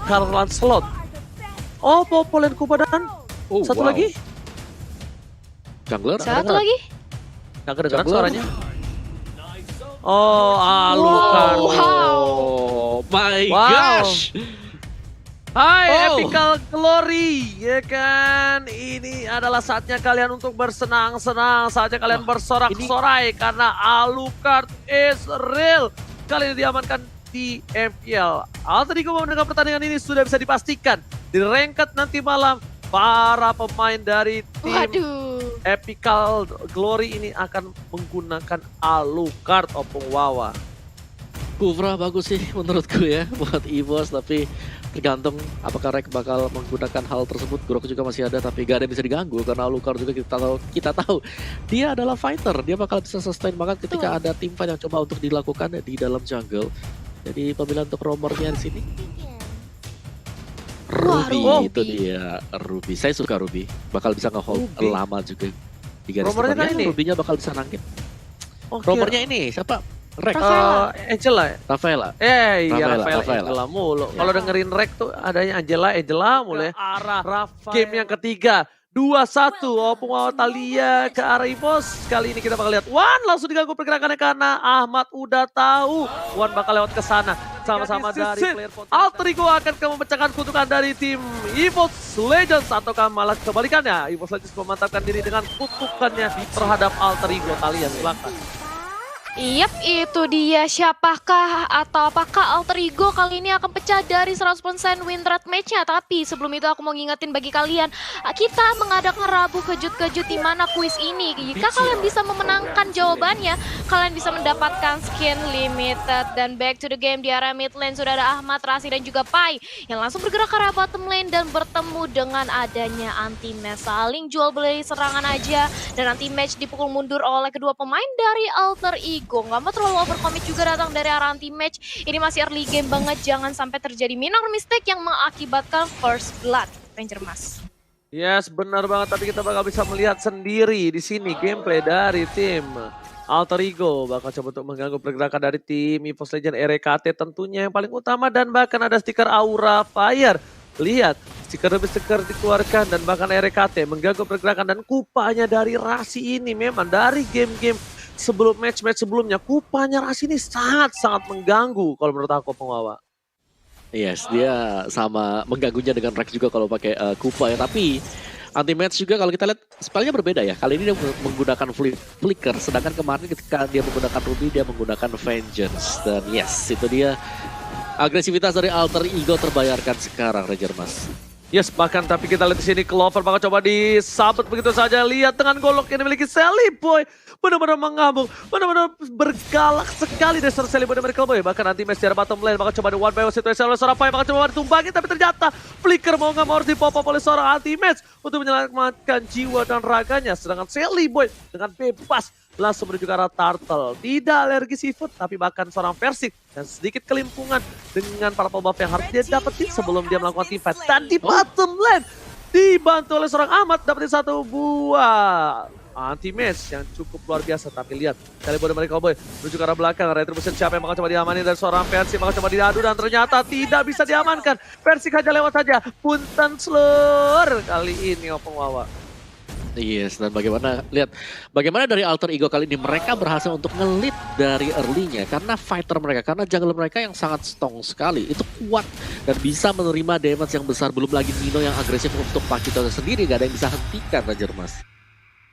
Karl Lancelot. Oh, Popolen Kuba dan satu wow. lagi. Jungler. Satu lagi. Nggak kedengeran Jungler. suaranya. Oh, Alucard. Wow. Oh my Wow. gosh. Hai Oh. Epical Glory, ya kan? Ini adalah saatnya kalian untuk bersenang-senang, saatnya kalian bersorak-sorai karena Alucard is real. Kali ini diamankan di MPL. Alter Ego mendengar pertandingan ini sudah bisa dipastikan di ranked nanti malam para pemain dari tim Waduh. Epical Glory ini akan menggunakan Alucard Opung Wawa. Kufra bagus sih menurutku ya buat EVOS, tapi tergantung apakah Rek bakal menggunakan hal tersebut. Grok juga masih ada tapi gak ada yang bisa diganggu karena Alucard juga kita tahu dia adalah fighter, dia bakal bisa sustain banget ketika ada tim fight yang coba untuk dilakukan di dalam jungle. Jadi pemilihan untuk romernya di sini Ruby, Ruby. itu dia Ruby. Saya suka Ruby, bakal bisa nge-hold Ruby. lama juga di garis Romernya kan depannya. ini? Ruby-nya bakal bisa nangkep. Oke. Romernya ini siapa? Rek, Rafaela. Angela ya? Rafaela. Iya Rafaela. Angela mulu. Ya. Kalau dengerin Rek tuh adanya Angela mulu ya. Arah game yang ketiga. 2-1 Opung Wawa Thalia ke arah EVOS. Kali ini kita bakal lihat Wan langsung diganggu pergerakannya karena Ahmad udah tahu Wan bakal lewat ke sana. Sama-sama dari player Alter Ego akan memecahkan kutukan dari tim EVOS Legends ataukah malah kebalikannya. EVOS Legends memantapkan diri dengan kutukannya terhadap Alter Ego. Thalia silakan. Yap, itu dia. Siapakah atau apakah Alter Ego kali ini akan pecah dari 100% win rate match-nya? Tapi sebelum itu aku mau ngingetin bagi kalian, kita mengadakan Rabu kejut-kejut di mana kuis ini. Jika kalian bisa memenangkan jawabannya, kalian bisa mendapatkan skin limited. Dan back to the game di area mid lane sudah ada Ahmad, Rasi dan juga Pai yang langsung bergerak ke arah bottom lane dan bertemu dengan adanya anti-match. Saling jual beli serangan aja dan anti-match dipukul mundur oleh kedua pemain dari Alter Ego. Nggak mau terlalu overcommit juga datang dari arah anti-match. Ini masih early game banget, jangan sampai terjadi minor mistake yang mengakibatkan first blood. Ranger Mas. Yes, benar banget. Tapi kita bakal bisa melihat sendiri di sini gameplay dari tim Alter Ego. Bakal coba untuk mengganggu pergerakan dari tim EVOS Legends RKT tentunya yang paling utama. Dan bahkan ada stiker Aura Fire. Lihat, stiker demi stiker dikeluarkan dan bahkan RKT mengganggu pergerakan. Dan kupanya dari Rasi ini memang dari game-game sebelum match-match sebelumnya. Kupanya Rasi ini sangat-sangat mengganggu kalau menurut aku Pengwawa. Yes, dia sama mengganggunya dengan Rex juga kalau pakai Kupa ya. Tapi anti-match juga kalau kita lihat spellnya berbeda ya. Kali ini dia menggunakan flicker, sedangkan kemarin ketika dia menggunakan Ruby dia menggunakan Vengeance. Dan yes, itu dia agresivitas dari Alter Ego terbayarkan sekarang, Ranger Mas. Yes, bahkan tapi kita lihat di sini Clover bakal coba disabet begitu saja. Lihat dengan golok yang dimiliki Sally Boy. Benar-benar mengamuk, benar-benar bergalak sekali dasar Sally Boy dan Miracle Boy. Bahkan nanti match secara bottom lane bakal coba di one by one situation oleh seorang Pai. Bakal coba ditumbangin tapi ternyata flicker mau nggak mau harus dipop-up oleh seorang anti-match untuk menyelamatkan jiwa dan raganya. Sedangkan Sally Boy dengan bebas langsung menuju ke arah Turtle. Tidak alergi seafood, tapi bahkan seorang Persik dan sedikit kelimpungan dengan para buff yang harus dia dapetin sebelum dia melakukan team fight. Dan di bottom lane dibantu oleh seorang Ahmad dapetin satu buah anti-match yang cukup luar biasa. Tapi lihat, kali bodoh mereka Cowboy menuju ke arah belakang. Retribution siapa yang bakal coba diamani dan seorang Persik bakal coba diadu dan ternyata tidak bisa diamankan. Persik hanya lewat saja. Punten slur kali ini Opung Wawa. Yes, dan bagaimana dari Alter Ego kali ini mereka berhasil untuk ngelit dari early-nya karena fighter mereka, karena jungle mereka yang sangat strong sekali, itu kuat dan bisa menerima damage yang besar. Belum lagi Nino yang agresif untuk Pakito sendiri, gak ada yang bisa hentikan, Ranger Mas.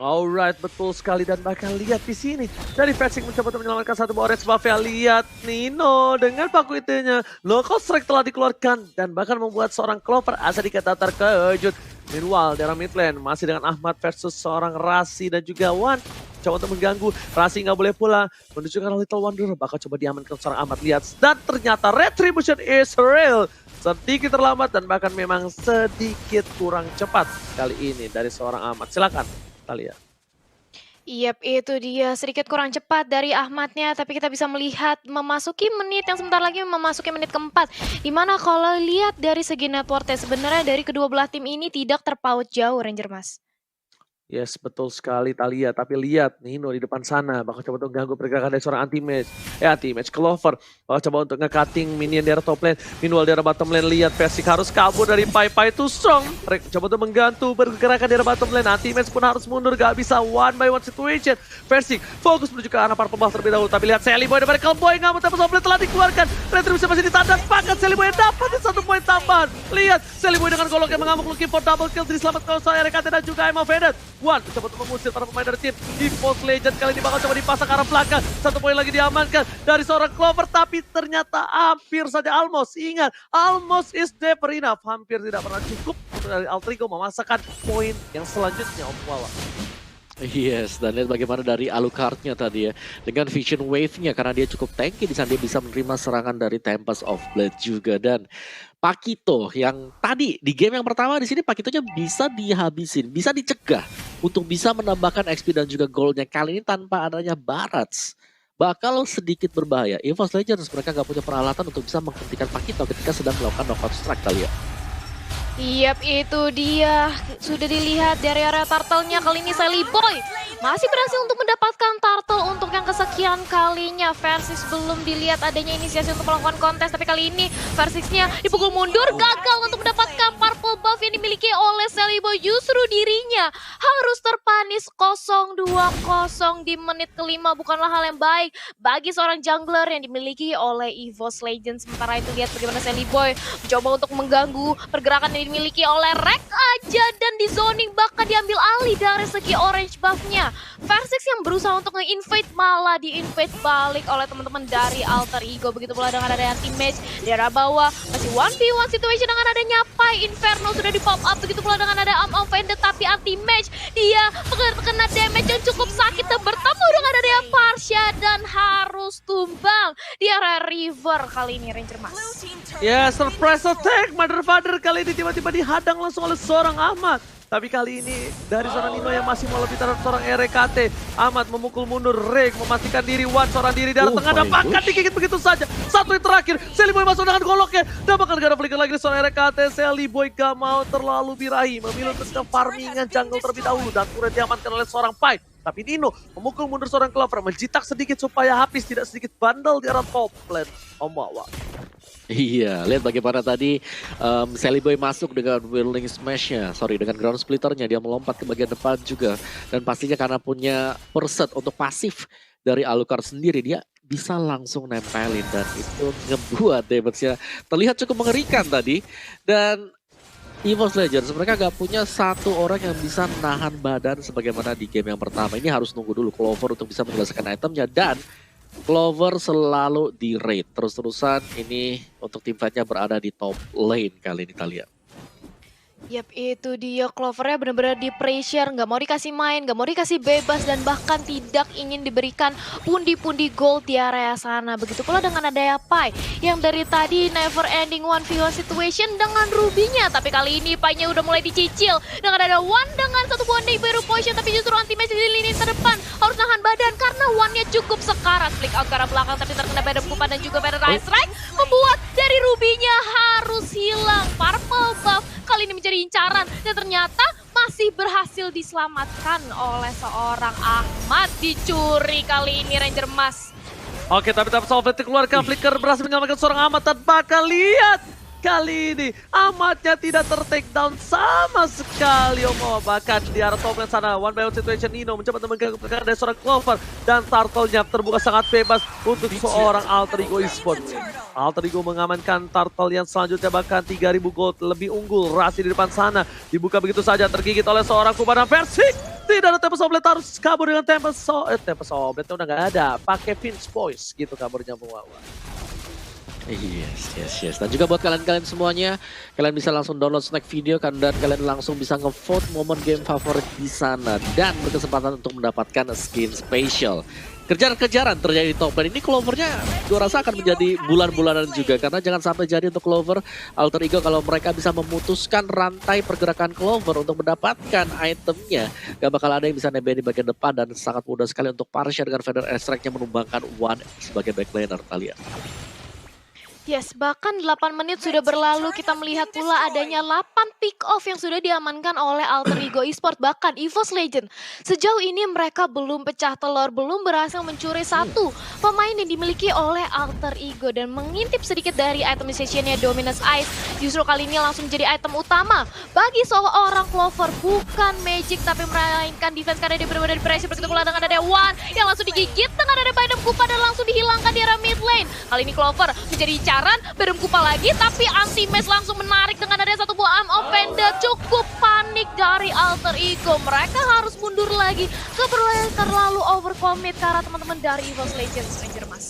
Alright, betul sekali. Dan bahkan lihat di sini dari Persik mencoba untuk menyelamatkan satu buah orange buff ya. Lihat Nino dengan paku itunya, local strike telah dikeluarkan dan bahkan membuat seorang Clover asa dikata terkejut. Meanwhile, di arah mid lane masih dengan Ahmad versus seorang Rasi dan juga Wan. Coba untuk mengganggu, Rasi nggak boleh pulang. Menuju ke Little Wonder, bakal coba diamankan seorang Ahmad. Lihat, dan ternyata Retribution is real. Sedikit terlambat dan bahkan memang sedikit kurang cepat kali ini dari seorang Ahmad. Silakan, Thalia. Yap, itu dia sedikit kurang cepat dari Ahmadnya, tapi kita bisa melihat memasuki menit yang sebentar lagi memasuki menit keempat. Dimana kalau lihat dari segi networknya sebenarnya dari kedua belah tim ini tidak terpaut jauh, Ranger Mas. Yes, betul sekali Thalia. Tapi lihat Nino di depan sana bakal coba untuk ganggu pergerakan dari seorang anti-match. Anti-match Clover bakal coba untuk nge-cutting minion daerah top lane. Meanwhile daerah bottom lane lihat Versik harus kabur dari Pai too strong. Mereka coba untuk menggantu pergerakan daerah bottom lane. Anti-match pun harus mundur, gak bisa one by one situation. Versik fokus menuju ke arah para pembawah terlebih dahulu. Tapi lihat Sally Boy dari Cowboy ngamuk, tapi top lane telah dikeluarkan. Retribusi masih ditandang, pakat Sally Boy dapat 1 poin tambahan. Lihat Sally Boy dengan golok yang mengamuk looking for double kill. Diselamatkan oleh RKT dan juga Emma Faded. One coba untuk mengusir para pemain dari tim EVOS Legend. Kali ini bakal coba dipasang ke arah belakang. 1 poin lagi diamankan dari seorang Clover, tapi ternyata hampir saja almost. Ingat, almost is never enough. Hampir tidak pernah cukup untuk dari Altrigo memasakkan poin yang selanjutnya, Om Wawa. Yes, dan lihat bagaimana dari Alucardnya tadi ya. Dengan Vision Wave-nya, karena dia cukup tanky di sana, dia bisa menerima serangan dari Tempest of Blade juga. Dan Pakito yang tadi di game yang pertama di sini Pakitonya bisa dihabisin, bisa dicegah untuk bisa menambahkan XP dan juga goldnya. Kali ini tanpa adanya Barats bakal sedikit berbahaya. EVOS Legends mereka nggak punya peralatan untuk bisa menghentikan Pakito ketika sedang melakukan knockout strike kali ya. Yap, itu dia. Sudah dilihat dari area turtle-nya kali ini Sally Boy masih berhasil untuk mendapatkan turtle untuk yang kesekian kalinya. Versus belum dilihat adanya inisiasi untuk melakukan kontes, tapi kali ini Versixnya dipukul mundur, gagal untuk mendapatkan purple buff yang dimiliki oleh Sally Boy. Justru dirinya harus terpanis 0-2-0 di menit kelima, bukanlah hal yang baik bagi seorang jungler yang dimiliki oleh EVOS Legends. Sementara itu lihat bagaimana Sally Boy mencoba untuk mengganggu pergerakan yang dimiliki oleh Rek aja, dan di zoning bahkan diambil alih dari segi orange buffnya. Versix yang berusaha untuk nge-invade malah di-invade balik oleh teman-teman dari Alter Ego. Begitu pula dengan ada anti-match di arah bawah, masih 1v1 situation dengan adanya Pai. Inferno sudah di-pop up, begitu pula dengan ada Offended, tapi anti-match dia kena damage yang cukup sakit dan bertemu dengan adanya Parsha dan harus tumbang di area river kali ini Ranger Mas. Ya, surprise attack Mother Father kali ini tiba-tiba dihadang langsung oleh seorang Ahmad. Tapi kali ini dari seorang Nino yang masih mau lebih terhadap seorang RKT. Ahmad memukul mundur, Reg memastikan diri, One seorang diri dari tengah dan bahkan digigit begitu saja. Satu yang terakhir, Sally Boy masuk dengan goloknya. Dan bahkan gak ada flicker lagi seorang RKT. Sally Boy gak mau terlalu birahi, memilih untuk ke farmingan jungle terlebih dahulu. Dan turret diamankan oleh seorang Pai. Tapi Nino memukul mundur seorang Clover, menjitak sedikit supaya habis tidak sedikit bandel di arah top lane. Om Wawa. Iya, lihat bagaimana tadi Sally Boy masuk dengan Whirling Smash-nya, dengan Ground Splitter-nya, dia melompat ke bagian depan juga. Dan pastinya karena punya perset untuk pasif dari Alucard sendiri, dia bisa langsung nempelin. Dan itu ngebuat damage-nya terlihat cukup mengerikan tadi. Dan EVOS Legends, mereka gak punya satu orang yang bisa nahan badan sebagaimana di game yang pertama. Ini harus nunggu dulu Clover untuk bisa menyelesaikan itemnya, dan Clover selalu di raid terus-terusan. Ini untuk tim fight-nya berada di top lane kali ini kita lihat. Yap, itu dia Clovernya benar-benar di pressure, nggak mau dikasih main, nggak mau dikasih bebas, dan bahkan tidak ingin diberikan pundi-pundi gold di area sana. Begitu pula dengan ada Pai yang dari tadi never ending 1v1 situation dengan Ruby-nya, tapi kali ini Pai-nya udah mulai dicicil dengan ada One dengan satu buah Neighbor Potion, tapi justru anti-match di lini terdepan harus nahan badan karena One-nya cukup sekarat. Flick out ke arah belakang tapi terkena Beda Kupa dan juga Beda Rise Strike, membuat dari Ruby-nya harus hilang. Purple buff kali ini menjadi incaran dan ternyata masih berhasil diselamatkan oleh seorang Ahmad. Dicuri kali ini Ranger Mas. Oke, tapi Solvet dikeluarkan, Flicker berhasil menyelamatkan seorang Ahmad dan bakal lihat. Kali ini Ahmadnya tidak ter-take down sama sekali, Om. Bahkan di arah top lane sana, one by one situation, Nino mencoba mengganggu pergerakan dari seorang Clover. Dan turtle-nya terbuka sangat bebas untuk seorang Alter Ego Esports. Alter Ego mengamankan turtle yang selanjutnya, bahkan 3000 gold lebih unggul. Rasi di depan sana dibuka begitu saja, tergigit oleh seorang Kuba dan Versix. Tidak ada Tempest of Blade, harus kabur dengan Tempest of Blade udah nggak ada. Pakai Finch Voice gitu kaburnya Wawa. Yes. Dan juga buat kalian-kalian semuanya, kalian bisa langsung download snack video kan, dan kalian langsung bisa ngevote momen game favorit di sana dan berkesempatan untuk mendapatkan skin spesial. Kejar-kejaran terjadi di top lane ini, Clovernya gue rasa akan menjadi bulan-bulanan juga, karena jangan sampai jadi untuk Clover Alter Ego kalau mereka bisa memutuskan rantai pergerakan Clover untuk mendapatkan itemnya, gak bakal ada yang bisa nebeng di bagian depan, dan sangat mudah sekali untuk Parsha dengan Feather Strike-nya menumbangkan One sebagai backlaner. Kita lihat. Yes, bahkan 8 menit sudah berlalu, kita melihat pula adanya 8 pick off yang sudah diamankan oleh Alter Ego Esports. Bahkan EVOS Legend, sejauh ini mereka belum pecah telur, belum berhasil mencuri satu pemain yang dimiliki oleh Alter Ego. Dan mengintip sedikit dari itemizationnya Dominus Ice, justru kali ini langsung menjadi item utama bagi seorang Clover. Bukan Magic, tapi melainkan defense karena dia benar-benar pressure. Begitu pula dengan ada One yang langsung digigit dengan ada Bidem Kupa dan langsung dihilangkan di area mid lane. Kali ini Clover menjadi incaran, Bidem Kupa lagi, tapi anti-match langsung menarik dengan ada satu buah arm offender. Cukup panik dari Alter Ego. Mereka harus mundur lagi. Keperluan terlalu overcommit karena teman-teman dari EVOS Legends, Ranger Mas.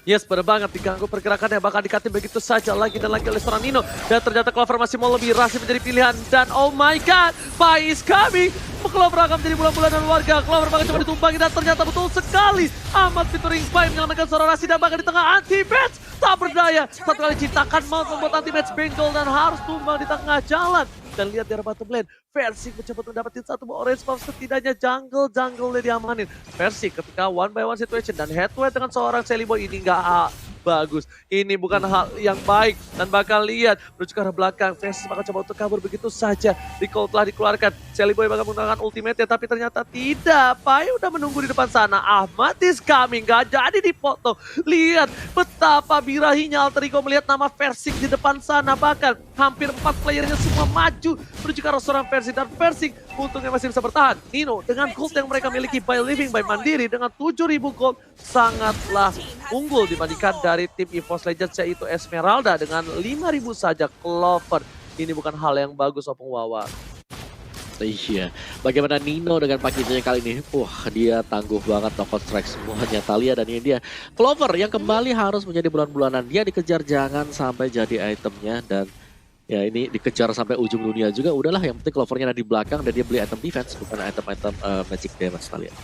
Yes, benar banget, diganggu pergerakannya, bahkan dikatin begitu saja lagi dan lagi oleh seorang Nino. Dan ternyata Clover masih mau lebih, Rasi menjadi pilihan. Dan oh my god, Pai is coming. Clover akan menjadi bulan-bulanan warga. Clover bahkan coba ditumpangi dan ternyata betul sekali Ahmad featuring Pai menyelamatkan seorang Rasi dan bahkan di tengah anti-match. Tak berdaya, satu kali ciptakan mau membuat anti-match benggol dan harus tumbang di tengah jalan. Dan lihat di arah bottom lane, Versik mencoba mendapatkan satu buah orange buff, setidaknya jungle-jungle diamanin. Versik ketika one by one situation dan head to head dengan seorang Shelly Boy ini nggak bagus. Ini bukan hal yang baik dan bakal lihat menuju ke arah belakang. Versik bakal coba untuk kabur begitu saja. Recall telah dikeluarkan, Shelly Boy bakal menggunakan ultimate tapi ternyata tidak. Pai udah menunggu di depan sana. Ahmad is coming, gak jadi dipotong. Lihat betapa birahinya Alter Ego melihat nama Versik di depan sana. Bahkan hampir 4 playernya semua maju menuju ke arah seorang Versik dan Versik untungnya masih bisa bertahan. Nino dengan gold yang mereka miliki by living by mandiri dengan 7.000 gold sangatlah unggul dibandingkan dari tim EVOS Legends yaitu Esmeralda dengan 5.000 saja. Clover ini bukan hal yang bagus Opung Wawa. Iya, bagaimana Nino dengan paketnya kali ini? Wah, dia tangguh banget knockout strike semuanya Thalia dan ini dia Clover yang kembali harus menjadi bulan-bulanan. Dia dikejar jangan sampai jadi itemnya dan ya ini dikejar sampai ujung dunia juga. Udahlah, yang penting Clovernya ada di belakang dan dia beli item defense bukan item-item magic damage Thalia.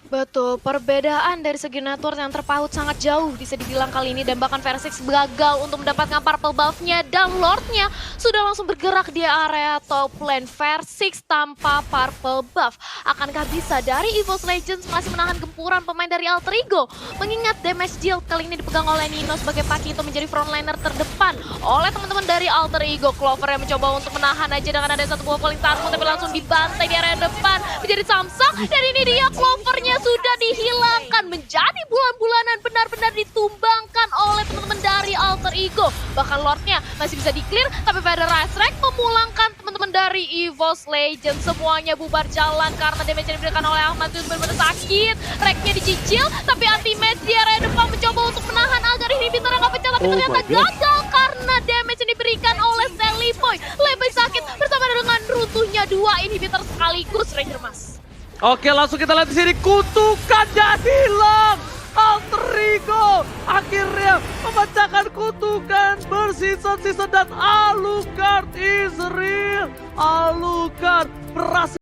Betul, perbedaan dari segi network yang terpaut sangat jauh bisa dibilang kali ini. Dan bahkan Versik gagal untuk mendapatkan purple buff-nya dan Lord-nya sudah langsung bergerak di area top lane. Versik tanpa purple buff. Akankah bisa dari EVOS Legends masih menahan gempuran pemain dari Alter Ego? Mengingat damage deal kali ini dipegang oleh Nino sebagai Pakito menjadi frontliner terdepan oleh teman-teman dari Alter Ego. Clover yang mencoba untuk menahan aja dengan ada satu buah calling target tapi langsung dibantai di area depan menjadi Samsung. Dan ini dia Clovernya sudah dihilangkan menjadi bulan-bulanan, benar-benar ditumbangkan oleh teman-teman dari Alter Ego. Bahkan Lordnya masih bisa di-clear, tapi pada Razrek memulangkan teman-teman dari EVOS Legends. Semuanya bubar jalan karena damage yang diberikan oleh Ahmad itu benar-benar sakit. Reknya dicicil, tapi anti-match di area depan mencoba untuk menahan agar inhibitor nggak pecah, tapi ternyata gagal karena damage yang diberikan oleh Shelly Boy. Lebih sakit bersama dengan runtuhnya 2 inhibitor sekaligus, Ranger Mas. Oke, langsung kita lihat di sini, kutukannya hilang. Alter Ego akhirnya memecahkan kutukan bersisa-sisa dan Alucard is real. Alucard berhasil